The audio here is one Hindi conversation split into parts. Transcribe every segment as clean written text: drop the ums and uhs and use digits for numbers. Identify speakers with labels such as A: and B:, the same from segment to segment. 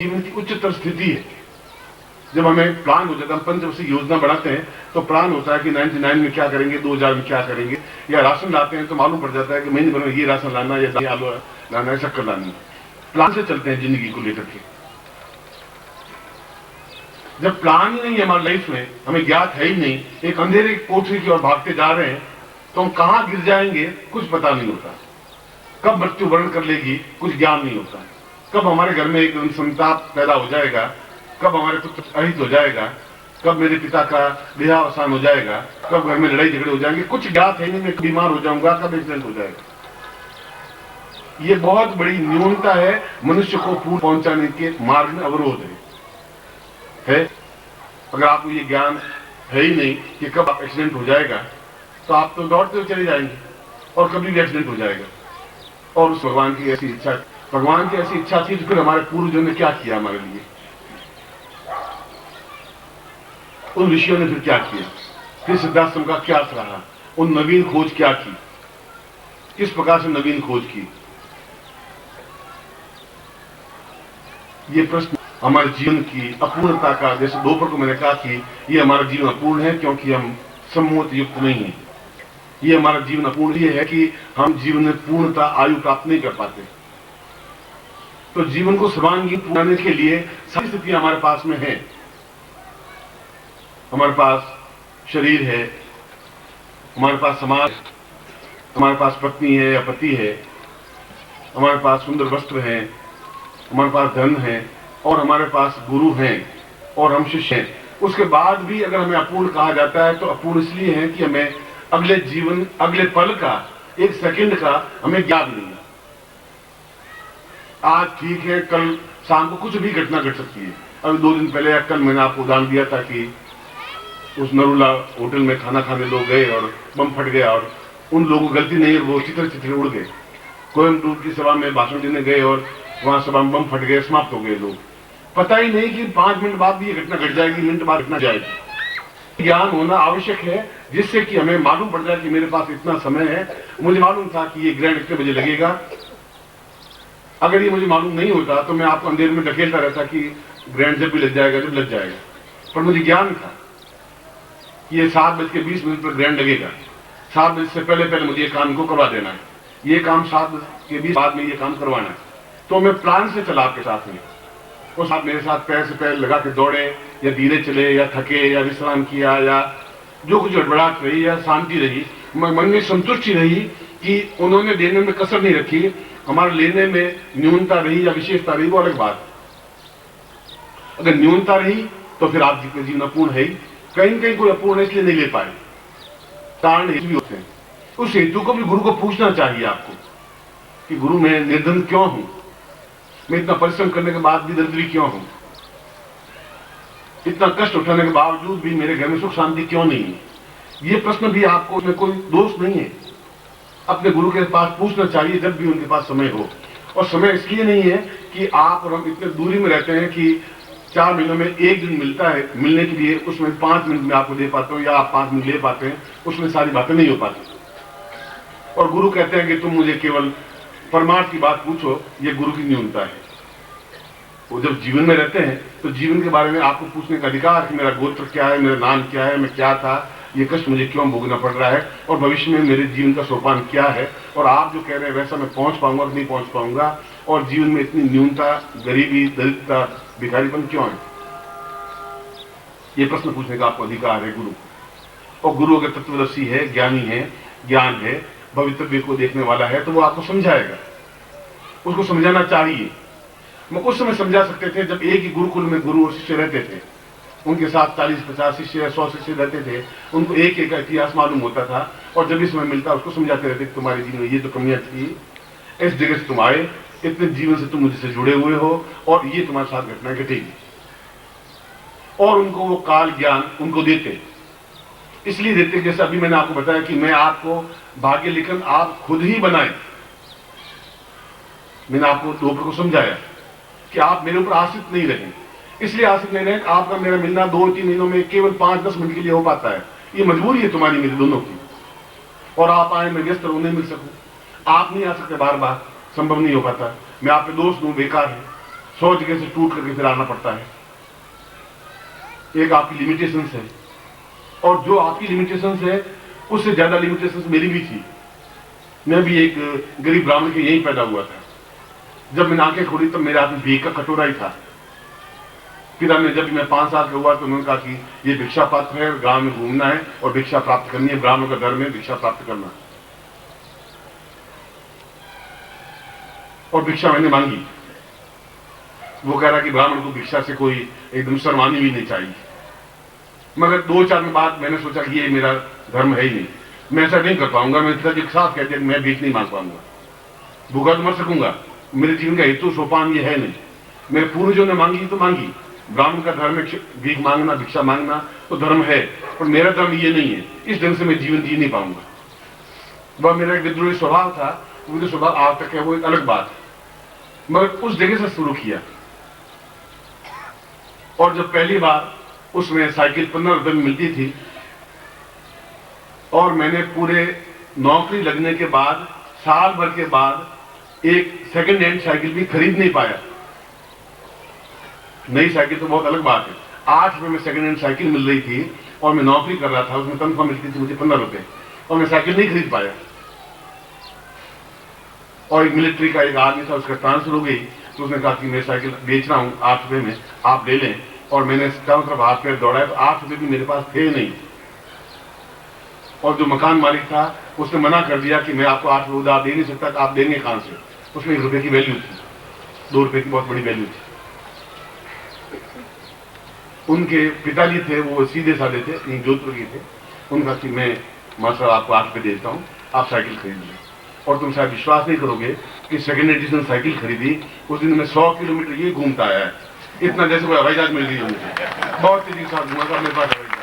A: जीवन की उच्चतर स्थिति है। जब हमें प्लान हो जाता है, हम पंचवर्षीय योजना बनाते हैं तो प्लान होता है कि 99 में क्या करेंगे, 2000 में क्या करेंगे, या राशन लाते हैं तो मालूम पड़ जाता है कि महीने भर में ये राशन लाना, या आलू लाना है, शक्कर लानी है। प्लान से चलते हैं जिंदगी को लेकर के। जब प्लान ही नहीं है हमारी लाइफ में, हमें ज्ञात है ही नहीं, एक अंधेरे कोठरी की ओर भागते जा रहे हैं, तो हम कहां गिर जाएंगे कुछ पता नहीं होता। कब मृत्यु वर्ण कर लेगी कुछ ज्ञान नहीं होता। कब हमारे घर में एक संताप पैदा हो जाएगा, कब हमारे पुत्र अहित हो जाएगा, कब मेरे पिता का देहावसान हो जाएगा, कब घर में लड़ाई झगड़े हो जाएंगे, कुछ ज्ञात है नहीं। मैं बीमार हो जाऊंगा, कब एक्सीडेंट हो जाएगा। ये बहुत बड़ी न्यूनता है, मनुष्य को पूर्ण पहुंचाने के मार्ग में अवरोध है। अगर आपको ये ज्ञान है ही नहीं कि कब आप एक्सीडेंट हो जाएगा, तो आप तो दौड़ते हुए चले जाएंगे और कभी भी एक्सीडेंट हो जाएगा। और उस भगवान की ऐसी इच्छा थी, तो फिर हमारे पूर्वजों ने क्या किया हमारे लिए, उन ऋषियों ने फिर क्या किया, फिर सिद्धाश्रम का क्या रहा, उन नवीन खोज क्या की, किस प्रकार से नवीन खोज की। ये प्रश्न हमारे जीवन की अपूर्णता का, जैसे दोपहर को मैंने कहा कि ये हमारा जीवन अपूर्ण है क्योंकि हम सम्मोहन युक्त नहीं है। ये हमारा जीवन अपूर्ण ये है कि हम जीवन में पूर्णता आयु प्राप्त नहीं कर पाते। तो जीवन को सर्वांगीण बनाने के लिए सारी स्थितियां हमारे पास में है। हमारे पास शरीर है, हमारे पास समाज, हमारे पास पत्नी है या पति है, हमारे पास सुंदर वस्त्र हैं, हमारे पास धन है, और हमारे पास गुरु हैं और हम शिष्य हैं। उसके बाद भी अगर हमें अपूर्ण कहा जाता है तो अपूर्ण इसलिए है कि हमें अगले जीवन, अगले पल का, एक सेकंड का हमें ज्ञान नहीं है। आज ठीक है, कल शाम को कुछ भी घटना घट सकती है। अभी 2 दिन पहले या कल मैंने आपको उदाहरण दिया था कि उस नरूला होटल में खाना खाने लोग गए और बम फट गया, और उन लोगों को गलती नहीं है, वो चित्र उड़ गए। कोयम्बटूर की सभा में भाषण देने गए और वहां सभा में बम फट गए, समाप्त हो गए लोग। पता ही नहीं कि 5 मिनट बाद भी ये घटना घट जाएगी, मिनट बाद घटना जाएगी। ज्ञान होना आवश्यक है जिससे कि हमें मालूम पड़ जाए कि मेरे पास इतना समय है। मुझे मालूम था कि ये ग्रहण इतने बजे लगेगा। अगर ये मुझे मालूम नहीं होता तो मैं आपको अंधेरे में ढकेलता रहता कि ग्रहण जब भी लग जाएगा, जब लग जाएगा। पर मुझे ज्ञान था कि ये 7:20 पर ग्रहण लगेगा। 7 बजे से पहले मुझे ये काम को करवा देना है, ये काम 7:20 बाद में ये काम करवाना है। तो मैं प्लान से चला आपके साथ में, उस आप मेरे साथ पैर से पैर लगा के दौड़े, या धीरे चले, या थके, या विश्राम किया, या जो कुछ गड़बड़ाहट रही या शांति रही, मन में संतुष्टि रही कि उन्होंने देने में कसर नहीं रखी। हमारे लेने में न्यूनता रही या विशेषता रही, वो अलग बात। अगर न्यूनता रही तो फिर आपका जीवन अपूर्ण है ही। कहीं कहीं कोई अपूर्ण है इसलिए नहीं ले पाए, कारण हेतु भी होते हैं। उस हेतु को भी गुरु को पूछना चाहिए आपको कि गुरु मैं निर्धन क्यों हूं, मैं इतना परिश्रम करने के बाद भी दरिद्री क्यों हूं, इतना कष्ट उठाने के बावजूद भी मेरे घर में सुख शांति क्यों नहीं है। ये प्रश्न भी आपको, उसमें कोई दोष नहीं है, अपने गुरु के पास पूछना चाहिए जब भी उनके पास समय हो। और समय इसलिए नहीं है कि आप और हम इतने दूरी में रहते हैं कि 4 महीनों में 1 दिन मिलता है मिलने के लिए, उसमें 5 मिनट में आपको दे पाते हो या आप 5 मिनट ले पाते हैं, उसमें सारी बातें नहीं हो पाती। और गुरु कहते हैं कि तुम मुझे केवल परमार्थ की बात पूछो, ये गुरु की न्यूनता है। वो जब जीवन में रहते हैं तो जीवन के बारे में आपको पूछने का अधिकार कि मेरा गोत्र क्या है, मेरा नाम क्या है, मैं क्या था, ये कष्ट मुझे क्यों भोगना पड़ रहा है, और भविष्य में मेरे जीवन का सोपान क्या है, और आप जो कह रहे हैं वैसा मैं पहुंच पाऊंगा कि नहीं पहुंच पाऊंगा, और जीवन में इतनी न्यूनता, गरीबी, दरिद्रता, भिखारीपन क्यों है। ये प्रश्न पूछने का आपको अधिकार है गुरु। और गुरु अगर तत्वदर्शी है, ज्ञानी है, ज्ञान है, भवितव्य को देखने वाला है, तो वो आपको समझाएगा, उसको समझाना चाहिए। मैं उस समय समझा सकते थे जब एक ही गुरुकुल में गुरु और शिष्य रहते थे, उनके साथ 40-50 शिष्य या 100 शिष्य रहते थे, उनको एक एक इतिहास मालूम होता था, और जब भी समय मिलता उसको समझाते रहते तुम्हारे जीवन में ये तो कमियां थी, इस जगह से तुम आए, इतने जीवन से तुम मुझसे जुड़े हुए हो, और ये तुम्हारे साथ घटना घटेगी। और उनको वो काल ज्ञान उनको देते, इसलिए देते जैसे अभी मैंने आपको बताया कि मैं आपको भाग्य लिखन आप खुद ही बनाए। मैंने आपको दोपहर को समझाया कि आप मेरे ऊपर आश्रित नहीं रहे, इसलिए आश्रित नहीं रहे आपका मेरा मिलना 2-3 महीनों में केवल 5-10 मिनट के लिए हो पाता है। ये मजबूरी है तुम्हारी मेरी दोनों की, और आप आए मैं व्यस्त रहूं, नहीं मिल सकूं, आप नहीं आ सकते, बार बार संभव नहीं हो पाता। मैं आप पे दोष दूं बेकार है, 100 जगह से टूट करके फिर आना पड़ता है। एक आपकी लिमिटेशंस है, और जो आपकी लिमिटेशंस है उससे ज्यादा लिमिटेशंस मेरी भी थी। मैं भी एक गरीब ब्राह्मण के यहीं पैदा हुआ था। जब मैंने आंखें खोली तब मेरे हाथ में भीख का कटोरा ही था। पिता ने जब मैं 5 साल का हुआ तो उन्होंने कहा कि ये भिक्षा पात्र है, गांव में घूमना है और भिक्षा प्राप्त करनी है, ब्राह्मण का धर्म है भिक्षा प्राप्त करना। और भिक्षा मैंने मांगी। वो कह रहा कि ब्राह्मण को भिक्षा से कोई एकदम शर्मानी भी नहीं चाहिए। मगर 2-4 दिन बाद मैंने सोचा कि ये मेरा धर्म है ही नहीं, मैं ऐसा नहीं कर पाऊंगा। मैं पिताजी के साथ कह दिया कि मैं भीख नहीं मांग पाऊंगा, भूखा तो मर सकूंगा, मेरे जीवन का हेतु सोपान ये है नहीं। मेरे पूर्वजों ने मांगी तो मांगी, ब्राह्मण का धर्म है भीख मांगना, भिक्षा मांगना तो धर्म है, पर मेरा धर्म ये नहीं है। इस ढंग से मैं जीवन जी नहीं पाऊंगा। वह मेरा एक विद्रोही स्वभाव था, वो जो स्वभाव आज तक है वो एक अलग बात है। मगर उस जगह से शुरू किया, और जब पहली बार उसमें साइकिल 15 रुपए में मिलती थी, और मैंने पूरे नौकरी लगने के बाद साल भर के बाद एक सेकंड हैंड साइकिल भी खरीद नहीं पाया। नई साइकिल तो बहुत अलग बात है। 8 रुपए में सेकंड हैंड साइकिल मिल रही थी और मैं नौकरी कर रहा था, उसमें तनख्वाह मिलती थी मुझे 15 रुपए, और मैं साइकिल नहीं खरीद पाया। और एक मिलिट्री का एक आदमी था, उसका ट्रांसफर हो गई, तो उसने कहा कि मैं साइकिल बेच रहा हूं 8 रुपए में, आप ले लें। और मैंने चारों तरफ हाथ पैर दौड़ाया तो 8 रुपए भी मेरे पास थे नहीं। और जो मकान मालिक था उसने मना कर दिया कि मैं आपको 8 रुपए उधार दे नहीं सकता, आप देंगे कहां से। उसमें 1 रुपए की वैल्यू थी, 2 रुपए की बहुत बड़ी वैल्यू थी। उनके पिताजी थे, वो सीधे साधे थे, जोधपुर के थे। उनका कि मैं मास्टर आपको 8 रुपए देता हूं, आप साइकिल खरीद लें। और तुम शायद विश्वास नहीं करोगे कि सेकंड एडिशन साइकिल खरीदी, उस दिन मैं 100 किलोमीटर ये घूमता आया है, इतना जैसे कोई हवाई जहाज मिल रही है मुझे। बहुत तेजी के साथ घूमा था मेरे पास हवाई जहाज।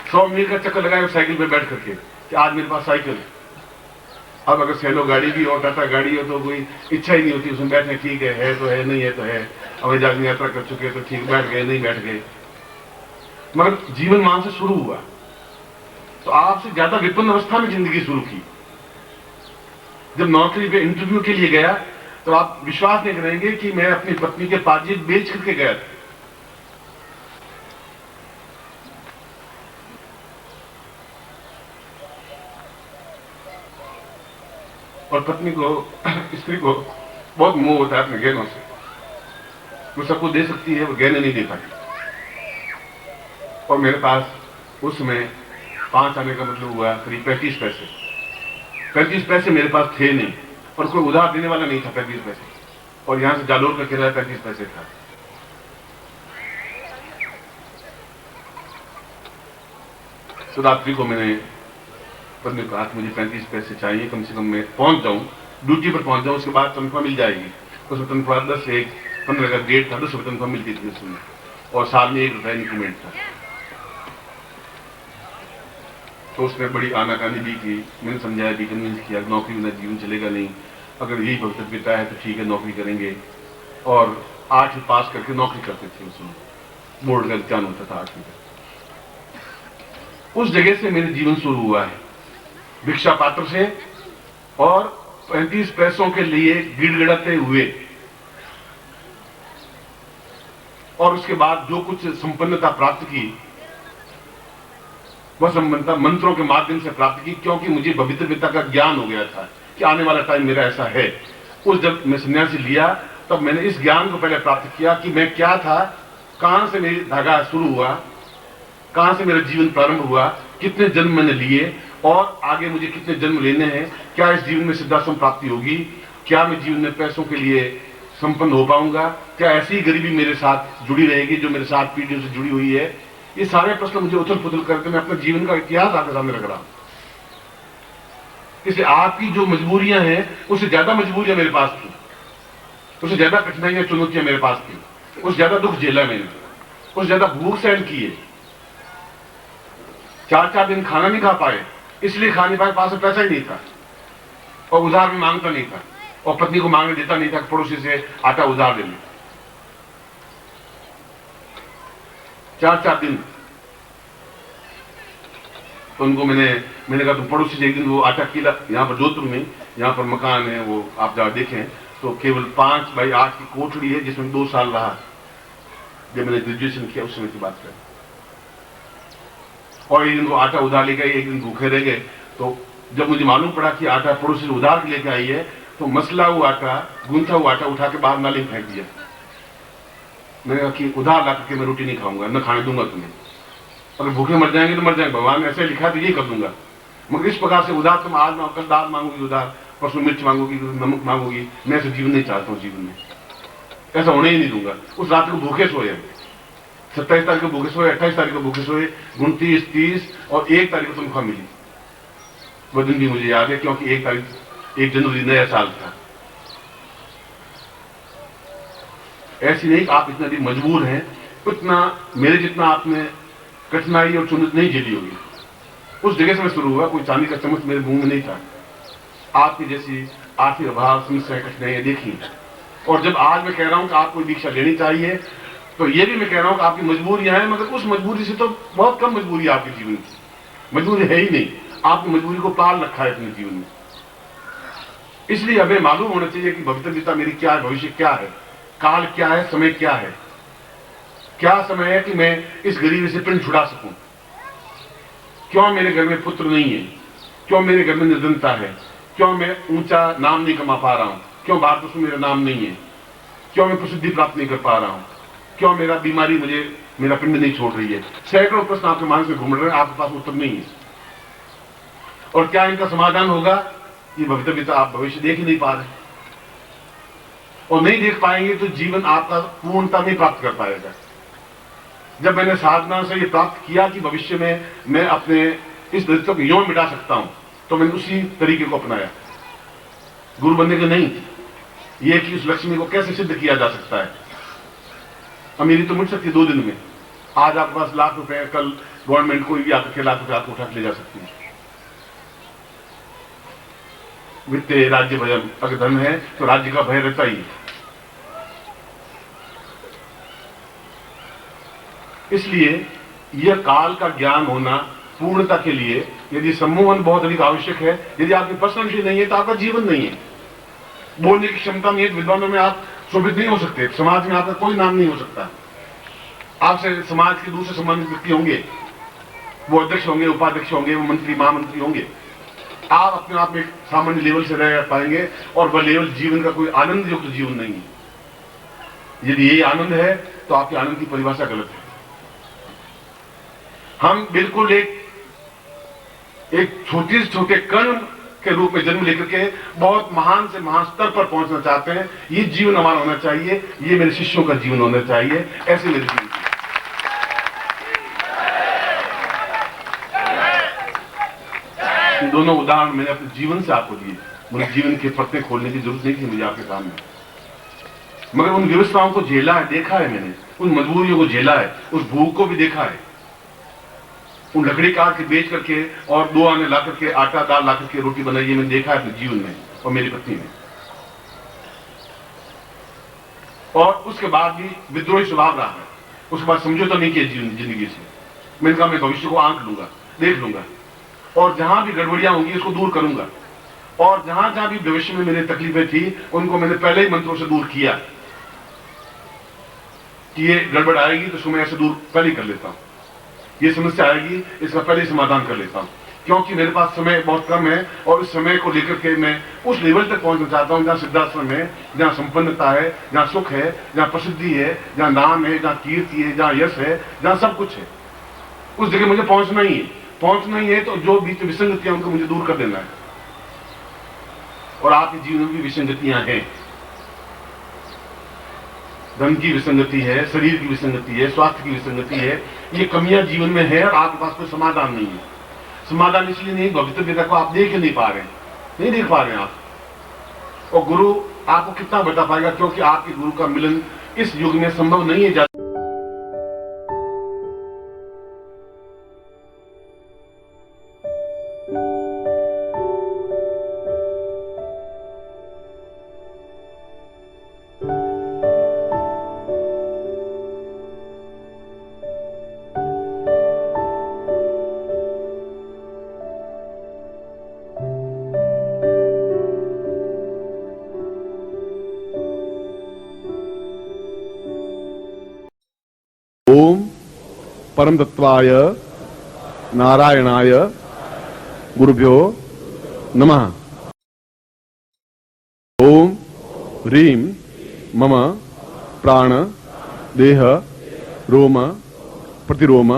A: सौ मील का चक्कर लगाया साइकिल पे बैठ करके कि आज मेरे पास साइकिल है। अब अगर सैलो गाड़ी भी हो, टाटा गाड़ी हो, तो कोई इच्छा ही नहीं होती उसमें बैठने। ठीक है तो है, नहीं है तो है। हवाई जहाज में यात्रा कर चुके तो ठीक, बैठ गए नहीं बैठ गए। मगर जीवन वहां से शुरू हुआ। तो आपसे ज्यादा विपन्न अवस्था में जिंदगी शुरू की। जब नौकरी पे इंटरव्यू के लिए गया तो आप विश्वास नहीं करेंगे कि मैं अपनी पत्नी के पाजेब बेच करके गया था। और पत्नी को, स्त्री को बहुत मोह होता है अपने गहनों से। वो सबको दे सकती है, वो गहने नहीं दे पाती। और मेरे पास उसमें 5 आने का मतलब हुआ करीब 35 पैसे। 35 पैसे मेरे पास थे नहीं, और कोई उधार देने वाला नहीं था 35 पैसे। और यहां से जालोर का किराया 35 पैसे था। तो रात्रि को मैंने पत्नी को कहा मुझे 35 पैसे चाहिए, कम से कम मैं पहुंच जाऊं, ड्यूटी पर पहुंच जाऊं, उसके बाद तनख्वाह मिल जाएगी। उसमें तनख्वाह 10 से 15 का डेट था, 10 रुपये तनख्वाह मिलती थी उसमें, और साल में 1 रुपया इंक्रीमेंट था। तो उसने बड़ी आनाकानी भी की। मैंने समझाया भी, कन्विंस किया, नौकरी बिना जीवन चलेगा नहीं, अगर यही भविष्य है तो ठीक है नौकरी करेंगे। और 8वीं पास करके नौकरी करते थे, उसमें बोर्ड का इम्तिहान होता था 8वीं का। उस जगह से मेरे जीवन शुरू हुआ है, भिक्षा पात्र से, और 35 पैसों के लिए गिड़गिड़ाते हुए। और उसके बाद जो कुछ संपन्नता प्राप्त की, वह संपन्नता मंत्रों के माध्यम से प्राप्त की, क्योंकि मुझे पवित्र पिता का ज्ञान हो गया था कि आने वाला टाइम मेरा ऐसा है। उस जब मैं सन्यासी लिया तब मैंने इस ज्ञान को पहले प्राप्त किया कि मैं क्या था, कहां से मेरी धागा शुरू हुआ, कहां से मेरा जीवन प्रारंभ हुआ, कितने जन्म मैंने लिए, और आगे मुझे कितने जन्म लेने हैं, क्या इस जीवन में सिद्धाश्रम प्राप्ति होगी, क्या मैं जीवन में पैसों के लिए संपन्न हो पाऊंगा, क्या ऐसी ही गरीबी मेरे साथ जुड़ी रहेगी जो मेरे साथ पीढ़ियों से जुड़ी हुई है। ये सारे प्रश्न मुझे उथल पुथल करके मैं अपने जीवन का इतिहास आपके सामने रख रहा हूं। इसलिए आपकी जो मजबूरियां हैं उससे ज्यादा मजबूरियां मेरे पास थी। उससे ज्यादा कठिनाइयां चुनौतियां मेरे पास थी, उससे ज्यादा दुख झेला मैंने, उससे ज्यादा भूख सहन की है। 4-4 दिन खाना नहीं खा पाए, इसलिए खा नहीं पाए, पास में पैसा ही नहीं था, और उधार भी मांगता नहीं था, और पत्नी को मांगने देता नहीं था, पड़ोसी से आटा उधार ले ले। 4-4 दिन तो उनको मैंने कहा तुम पड़ोसी से एक दिन वो आटा किला, यहाँ पर जोधपुर में, यहाँ पर मकान है, वो आप जहाँ देखें तो केवल 5 बाई 8 की कोठड़ी है, जिसमें 2 साल रहा जब मैंने ग्रेजुएशन किया, उस समय की बात करें। और एक दिन वो आटा उधार लेके आई, एक दिन भूखे रह गए। तो जब मुझे मालूम पड़ा कि आटा पड़ोसी से उधार लेके आई है, तो मसला हुआ आटा, गूंथा हुआ आटा उठा के बाहर नाले में फेंक दिया। मैंने कहा कि उधार ला करके मैं रोटी नहीं खाऊंगा, न खाने दूंगा तुम्हें, अगर भूखे मर जाएंगे तो मर जाएंगे, भगवान ने ऐसे लिखा तो ये कर दूंगा, मगर इस प्रकार से उधार तुम आज कल दाल मांगोगी उधार, परसों मिर्च मांगोगी, नमक मांगोगी, मैं ऐसे जीवन नहीं चाहता हूँ, जीवन में ऐसा होने ही नहीं दूंगा। उस रात को भूखे सोए, 27 तारीख को भूखे सोए, 28 तारीख को भूखे सोए, 29, 30 और 1 तारीख को तनख्वाह मिली। वह दिन भी मुझे याद है, क्योंकि 1 जनवरी नया साल था। ऐसी नहीं कि आप इतना भी मजबूर हैं, उतना मेरे जितना आपने कठिनाई और चुनौती नहीं झेली होगी। उस जगह से मैं शुरू हुआ, कोई चांदी का चम्मच मेरे मुंह में नहीं था। आपकी जैसी आर्थिक अभाव, समस्याएं, कठिनाइयां देखी, और जब आज मैं कह रहा हूं कि आपको दीक्षा लेनी चाहिए, तो ये भी मैं कह रहा हूं कि आपकी मजबूरियां हैं, मगर उस मजबूरी से तो बहुत कम मजबूरी है आपके जीवन की, मजबूरी है ही नहीं, आपकी मजबूरी को पाल रखा है अपने जीवन में। इसलिए हमें मालूम होना चाहिए कि भविष्यता मेरी क्या है, भविष्य क्या है, काल क्या है, समय क्या है, क्या समय है कि मैं इस गरीबी से पिंड छुड़ा सकूं। क्यों मेरे घर में पुत्र नहीं है, क्यों मेरे घर में निर्धनता है, क्यों मैं ऊंचा नाम नहीं कमा पा रहा हूं, क्यों भारत में मेरा नाम नहीं है, क्यों मैं प्रसिद्धि प्राप्त नहीं कर पा रहा हूं, क्यों मेरा बीमारी मुझे मेरा पिंड नहीं छोड़ रही है। सैकड़ों प्रश्न आपके मन में घूम रहे हैं, आपके पास उत्तर नहीं है। और क्या इनका समाधान होगा, ये भविष्य आप भविष्य देख ही नहीं पा रहे, और नहीं देख पाएंगे तो जीवन आपका पूर्णता नहीं प्राप्त कर पाएगा। जब मैंने साधना से ये प्राप्त किया कि भविष्य में मैं अपने इस दरिद्र को यूं मिटा सकता हूं, तो मैंने उसी तरीके को अपनाया। गुरु बनने के नहीं, ये कि उस लक्ष्मी को कैसे सिद्ध किया जा सकता है। अमीरी तो मिट सकती है 2 दिन में, आज आपके पास लाख रुपए, कल गवर्नमेंट कोई भी आकर के लाख रुपए आपको उठा के ले जा सकती है। वित्तीय राज्य भय, अगर धन है तो राज्य का भय रहता ही है। इसलिए यह काल का ज्ञान होना पूर्णता के लिए, यदि सम्मोहन बहुत अधिक आवश्यक है, यदि आपकी पर्सनैलिटी नहीं है तो आपका जीवन नहीं है, बोलने की क्षमता नहीं है, विद्वानों में आप शोभित नहीं हो सकते, समाज में आपका कोई नाम नहीं हो सकता। आपसे समाज के दूसरे संबंधित व्यक्ति होंगे, वो अध्यक्ष होंगे, उपाध्यक्ष होंगे, वो मंत्री, महामंत्री होंगे, आप अपने आप में सामान्य लेवल से रह पाएंगे, और वह लेवल जीवन का कोई आनंद युक्त जीवन नहीं है। यदि ये आनंद है तो आपके आनंद की परिभाषा गलत है। हम बिल्कुल एक छोटे से छोटे कण के रूप में जन्म लेकर के बहुत महान से महान स्तर पर पहुंचना चाहते हैं। ये जीवन हमारा होना चाहिए, ये मेरे शिष्यों का जीवन होना चाहिए, ऐसे मेरे जीवन। दोनों उदाहरण मैंने अपने जीवन से आपको दिए। मुझे जीवन के पत्ते खोलने की जरूरत नहीं थी मुझे आपके सामने, मगर उन व्यवस्थाओं को झेला है, देखा है मैंने, उन मजबूरियों को झेला है, उस भूख को भी देखा है, उन लकड़ी काट के बेच करके और 2 आने ला करके आटा दाल ला करके रोटी बनाई, मैंने देखा है अपने जीवन में और मेरी पत्नी ने। और उसके बाद भी विद्रोही स्वभाव रहा है, उसके बाद समझौता नहीं किया जिंदगी से। मैंने कहा मैं भविष्य को आंक लूंगा, देख लूंगा, और जहां भी गड़बड़ियां होंगी उसको दूर करूंगा, और जहां जहां भी भविष्य में मेरी तकलीफें थी उनको मैंने पहले ही मंत्रों से दूर किया कि ये गड़बड़ आएगी तो उसको मैं ऐसे दूर पहले ही कर लेता हूं, ये समस्या आएगी इसका पहले ही समाधान कर लेता हूं, क्योंकि मेरे पास समय बहुत कम है, और इस समय को लेकर के मैं उस लेवल तक पहुंचना चाहता हूं जहां सिद्धाश्रम है, जहां संपन्नता है, जहां सुख है, जहां प्रसिद्धि है, जहां नाम है, जहां कीर्ति है, जहां यश है, जहां सब कुछ है। उस जगह मुझे पहुंचना ही है। पहुंचना ही है तो जो बीच विसंगतियां उनको मुझे दूर कर देना है। और आपके जीवन में भी विसंगतियां हैं, धन की विसंगति है, शरीर की विसंगति है, स्वास्थ्य की विसंगति है, ये कमियां जीवन में है, और आपके पास कोई समाधान नहीं है। समाधान इसलिए नहीं, भविष्य को आप देख ही नहीं पा रहे, नहीं देख पा रहे हैं आप। और गुरु आपको कितना बता पाएगा, क्योंकि आपके गुरु का मिलन इस युग में संभव नहीं है। ओम परम तत्वाय नारायणाय गुरुभ्यो नमः। ओम ह्रीं मम प्राण देह रोम प्रतिरोम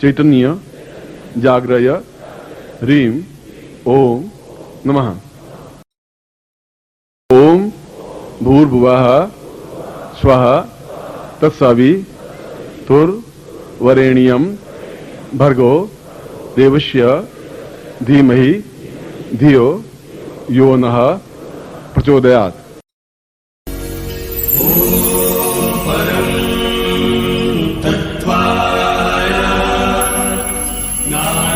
A: चैतन्य जाग्रय ह्रीं ओम नमः। ओम भूर्भुवः स्वः तत्सवितुर्वरेण्यं भर्गो देवस्य धीमहि धियो यो नः प्रचोदयात्।
B: परं तत्त्वाय नारायणाय